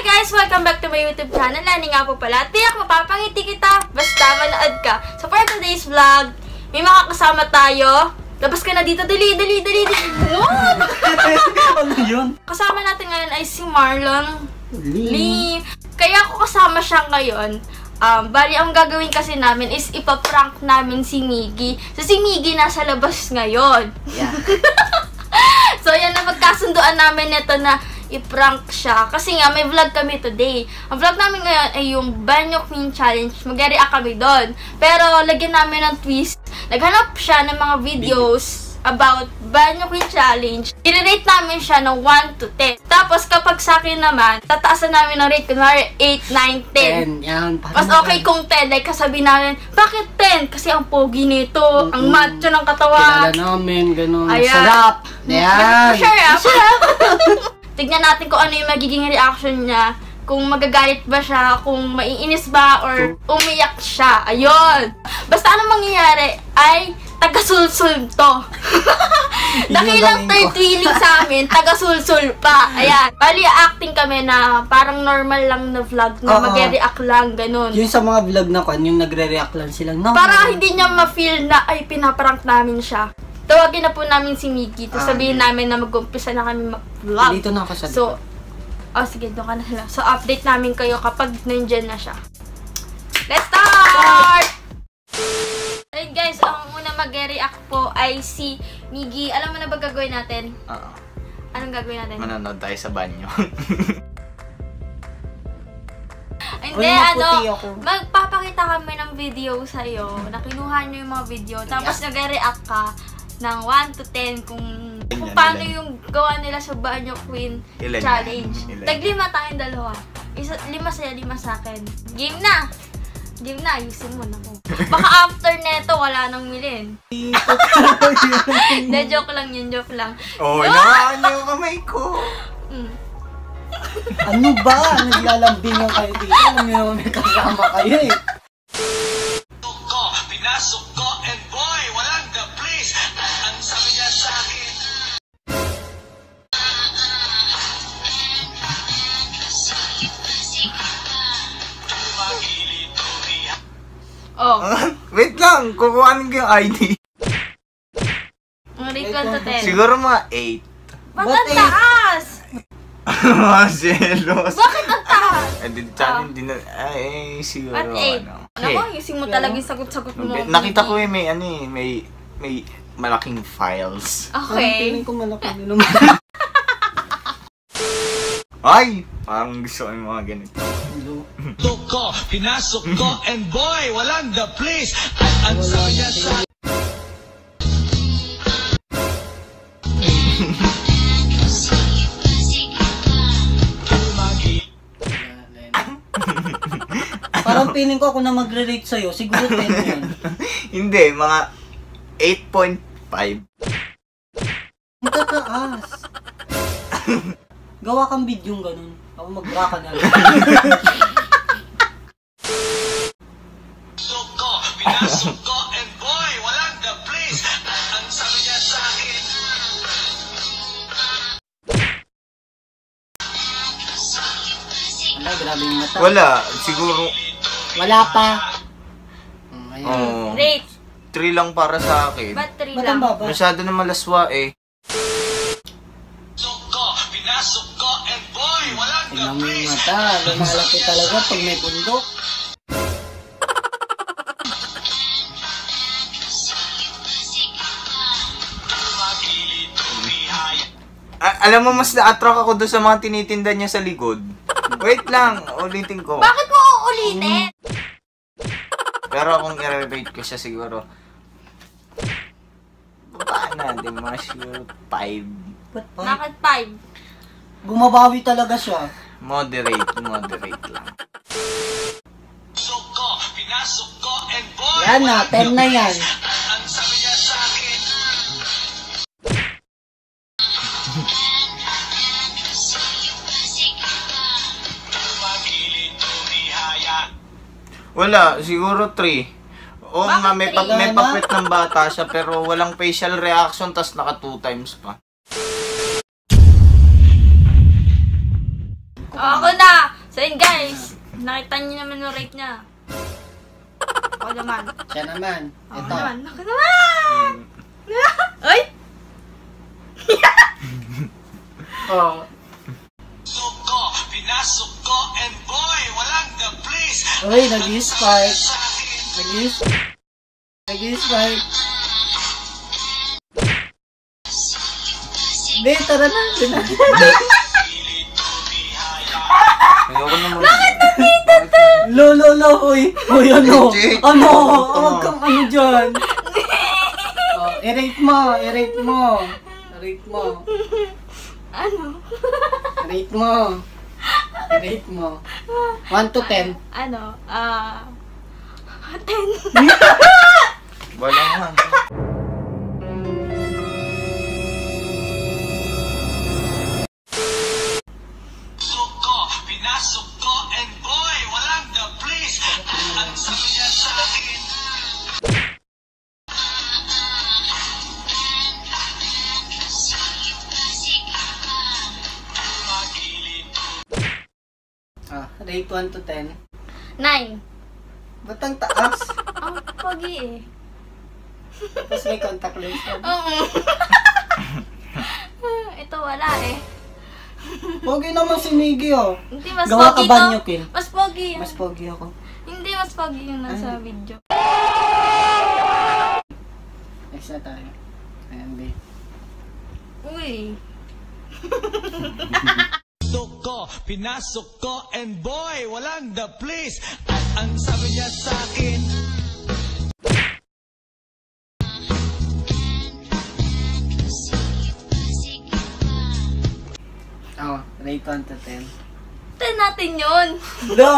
guys! Welcome back to my YouTube channel. Lani nga po pala. Tiyak mapapangiti kita basta manood ka. So for today's vlog, may makakasama tayo. Labas ka na dito. Dali. Ano yun? Kasama natin ngayon ay si Marlon Lee. Kaya ako kasama siya ngayon. Bali, ang gagawin kasi namin is ipaprank namin si Miggy. So si Miggy nasa labas ngayon. Yeah. So yan na magkasunduan namin nito na i-prank siya. Kasi nga, may vlog kami today. Ang vlog namin ngayon ay yung Banyo Queen Challenge. Mag-react kami doon. Pero, lagyan namin ng twist. Naghanap siya ng mga videos about Banyo Queen Challenge. I-rate namin siya ng 1 to 10. Tapos, kapag sa akin naman, tataasan namin ng rate. Kunwari, 8, 9, 10. 10, yan. Mas okay kung 10. Like, kasabi namin, bakit 10? Kasi ang pogi nito. Ang macho ng katawan. Kilala namin, gano'n. Ayan. Sarap. Ayan. Sarap. Tignan natin kung ano yung magiging reaction niya. Kung magagalit ba siya, kung maiinis ba, or umiyak siya. Ayun! Basta anong mangyayari ay taga-sulsul to. Dakilang third wheeling sa amin, taga-sulsul pa. Ayan. Bali, acting kami na parang normal lang na vlog na mag-react lang, ganun. Yung sa mga vlog na kan, yung nagre-react lang sila. No, para hindi niya ma-feel na ay pinaprank namin siya. Tawagin na po namin si Miggy. Tapos sabihin namin na mag-umpisa na kami mag-vlog. Dito na ako sa So, sige, doon ka na sila. So, update namin kayo kapag nandyan na siya. Let's start! Alright guys, ang una mag-react po ay si Miggy. Alam mo na ba gagawin natin? Oo. Anong gagawin natin? Manonood tayo sa banyo. Hindi, magpapakita kami ng video sa'yo. Nakinuha nyo yung mga video. Tapos nag-react ka ng 1 to 10 kung paano yung gawa nila sa Banyo Queen Challenge. Tag-5 tayong dalawa. 5 sa'yo, 5 sa akin. Game na! Game na, ayusin mo na ko. Baka after neto, wala nang milin. De, joke lang yun, joke lang. Oh, nakaan yung kamay ko. Ano ba? Naglalambingan kayo dito. Alam niyo naman may kasama kayo eh. Pinasok ko and boy, walang the place. Ang sabi niya sa akin. Oh. Wait lang, kukuhanin ko yung ID. Rate 1 to 10. Siguro mga 8. Ba't ang taas? Selos. Bakit ang taas? Hindi na, siguro Ba't 8? Ano mo, ayusin mo talaga yung sagot-sagot mo. Nakita ko may malaking files. Okay. Piling ko malaki din naman. Ay! Parang gusto ko yung mga ganito. Ko, pinasok ko and boy, walang the place. Ang sabi niya sa akin. Parang piling ko ako na magre-rate sa'yo. Siguro 10 yan. Hindi, mga 8.5. Matataas. Gawa kang video yung ganun. Ako mag-rock ka na lang. Pinasok ko and boy, walang the place. Ang sabi niya sa akin. Wala, grabe yung mata. Wala, siguro. Wala pa. Ayan. Oh, Rate. 3 lang para sa akin. Ba't 3 Ba't lang? ang baba? Masyado na malaswa eh. Pinasok ko and boy, walang the Tingnan mo yung place. mata. Lumalaki talaga pag may bundok. Alam mo, mas na-attract ako doon sa mga tinitinda niya sa likod. Wait lang, ulitin ko. Bakit mo uulitin? Pero kung i-rate ko siya siguro, baba na, di mga siguro 5. Ba't pa? Bakit 5? Bumabawi talaga siya. Moderate lang. Pinasok ko and boy, Yan na, 10 na yan. ang sabi niya sa akin. Wala, siguro 3. Oo Bakit nga, may three? papit ng bata siya pero walang facial reaction tas naka 2 times pa. Ako na! So yun guys, nakita niyo naman yung rate niya. Ako naman. Siya naman. Ako Ito. naman. Ako naman! Ay! Oh. ko, pinasok ko, and boy, walang the place. Uy, nag-spark. Nag-spark. Be, tara na. Ayoko naman. Lo, uy, ano? Jake, Ano? ano? Huwag kang ano dyan. Oh, i-rate mo. Rate mo. Ano? Rate mo. 1 to 10. Ano? 10. Wala nga. Pinasok ko, and boy, walang the place. Ang sabi niya sa akin. Rate 1 to 10. 9. Ba't ang taas? Ang pogi eh. Tapos may contact lens ka. Oo. Ito wala eh. Pogi naman si Miggy, oh. Hindi, mas Gawa ka pogi ba to. niyo, Kin? Mas pogi yan. Mas pogi ako. Hindi, mas pogi yung nasa video. Next na tayo. Ayan, be. Uy. Ko, pinasok ko, and boy, walang the place. At ang sabi niya sa akin. Oh, rate 1 to 10. 10 natin yun. No!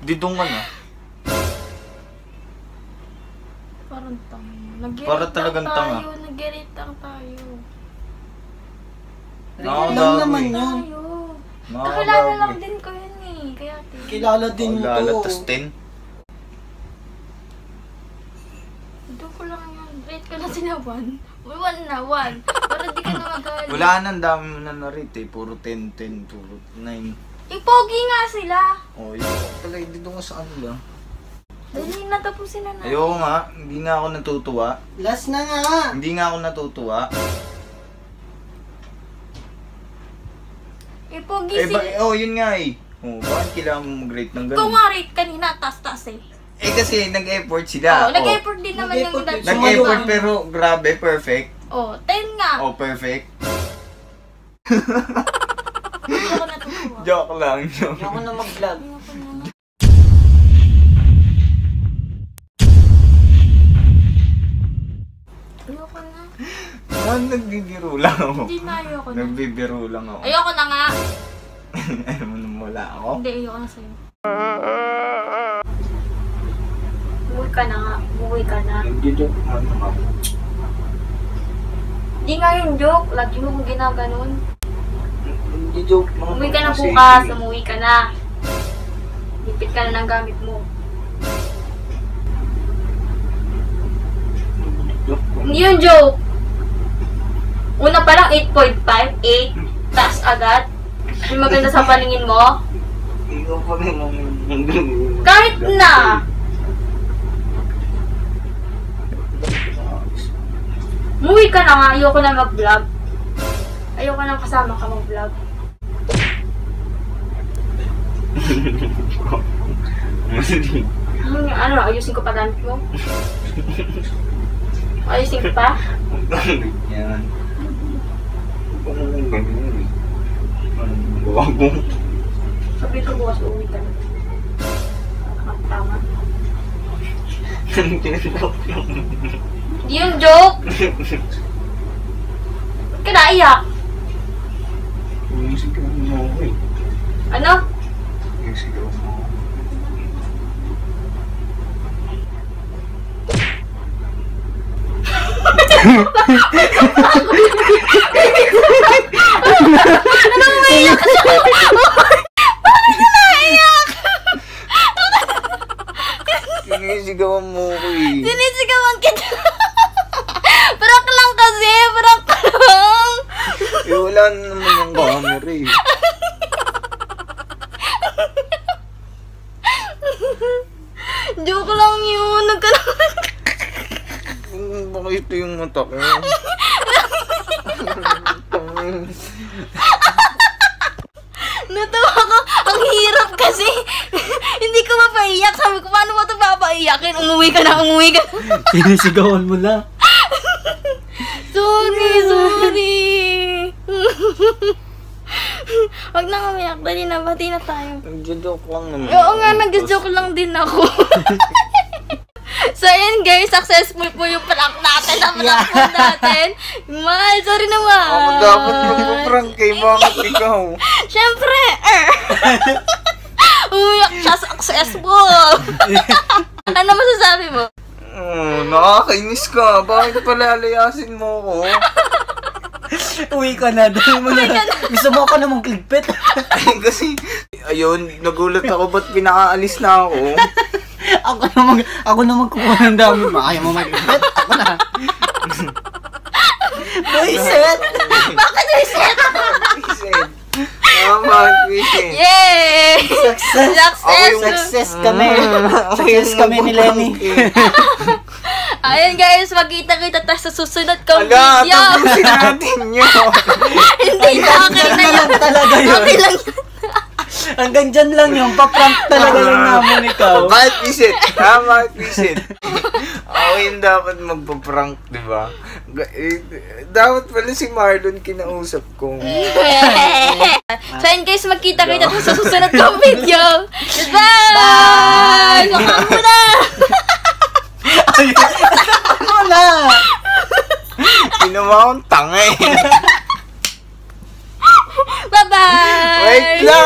Didong ka na. Parang tanga. Para talagang tanga. Nag-gerate lang tayo. Rate Nakakagago lang naman eh. yun. Tayo. Nakakagago Nakilala lang eh. din ko yun eh. Kaya Kilala din mo Lala, to. tas 10. Ito ko lang yan. Rate ko na sila 1. May 1 na, 1. Para di ka na magalit. Wala nang dami mo na na-rate eh. Puro 10, puro 9. Yung pogi nga sila. Oh, yun. Talaga dito nga sa kanila. Dali na tapusin na na. Ayoko nga. Hindi nga ako natutuwa. Last na nga! Hindi nga ako natutuwa. Yung pogi Oh, yun nga eh. Oh, bakit kailangan mo mag-rate ng Kung ganun? nga rate kanina, taas-taas eh. Eh kasi nag-effort sila. Oo, nag-effort din naman yung Nag-effort din. dad. Nag-effort pero grabe, perfect. Oh, 10 nga. Oh, perfect. Hindi ako natutuwa. Joke lang. Hindi ako na mag-vlog. Ayoko na. Ayoko na. Nagbibiro lang ako. Hindi na, ayoko na. Nagbibiro lang ako. Ayoko na nga. Ayaw mo nang wala ako? Hindi, ayoko na sa'yo. Buwi ka na nga. Buwi ka na. Nagdi-joke man ako. Hindi nga yung joke. Lagi mo kong ginaganon. Nagdi-joke lang Umuwi ka na kasi. bukas. Umuwi ka na. Lipit ka na ng gamit mo. Joke lang. Hindi yung joke. Una pa lang 8.5. 8. Taas agad. Yung maganda sa paningin mo. Ikaw pa rin ang Kahit na. Umuwi ka na nga. Ayoko na mag-vlog. Ayoko na kasama ka mag-vlog. Ano, ayusin ko pa gamit mo? Ayusin ko pa? Yan. Ano nang ganyan eh? Anong gawa mo? Sabi ko bukas uuwi ka na. Tama. Joke lang. Hindi yung joke! Ba't ka naiyak? Sigaw mo ako eh. Ano? Sigaw mo ako. Ano umiiyak ka siya? Bakit ka naiyak? Sinisigawan mo ako eh. Sinisigawan kita. Prank lang kasi, prank lang. Eh wala na naman yung camera eh. ito yung mata ko. Natuwa ko. Ang hirap kasi. Hindi ko mapaiyak. Sabi ko, paano mo ito papaiyakin? Umuwi ka na. Sinisigawan mo na. Sorry. Wag na umiyak. Dali na, bati na tayo. Nag-joke lang naman. Oo nga, nag-joke lang din ako. So, yun guys, successful po yung prank natin. Na-prank po natin. Mal, sorry naman. Ako dapat magpaprank kay bakit ikaw? Siyempre, umiyak siya, successful. Ano masasabi mo? Nakakainis ka. Bakit palalayasin mo ko? Uwi ka na. Dahil mo na. Gusto mo ako namang kligpit. Kasi, ayun, nagulat ako ba't pinakaalis na ako? Ako naman kukuha ng dami. Ayaw mo mag-kligpit. Ako na. Reset! Bakit reset? Vincent. Tama, Vincent. Yay! Success! Success kami. Success kami ni Lenny. Ayun guys, magkita-kita tayo sa susunod kong Ala, video. tapusin natin yun. Hindi na, okay na yun. Talaga yun. Okay lang yun. Hanggang dyan lang yung paprank talaga lang namin ikaw. Bakit, Vincent? Tama, Vincent. Ako yung dapat magpa-prank, di ba? Dapat pala si Marlon kinausap ko. So yun guys, magkita-kita tayo sa susunod kong video. Goodbye! Sakang mo na! Ano na? Ginawa akong tanga eh. Bye-bye! Wait lang!